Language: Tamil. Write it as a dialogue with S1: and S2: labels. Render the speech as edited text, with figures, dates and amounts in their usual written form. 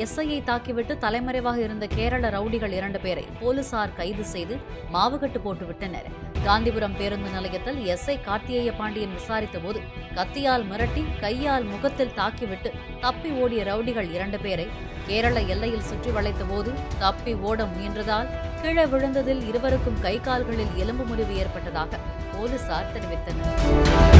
S1: எஸ்ஐயை தாக்கிவிட்டு தலைமறைவாக இருந்த கேரள ரவுடிகள் 2 பேரை போலீசார் கைது செய்து மாவுகட்டு போட்டுவிட்டனர். காந்திபுரம் பேருந்து நிலையத்தில் எஸ்ஐ கார்த்திகேய பாண்டியன் விசாரித்தபோது கத்தியால் மிரட்டி கையால் முகத்தில் தாக்கிவிட்டு தப்பி ஓடிய ரவுடிகள் 2 பேரை கேரள எல்லையில் சுற்றி வளைத்தபோது தப்பி ஓட முயன்றதால் கீழே விழுந்ததில் இருவருக்கும் கை கால்களில் எலும்பு முறிவு ஏற்பட்டதாக போலீசார் தெரிவித்தனர்.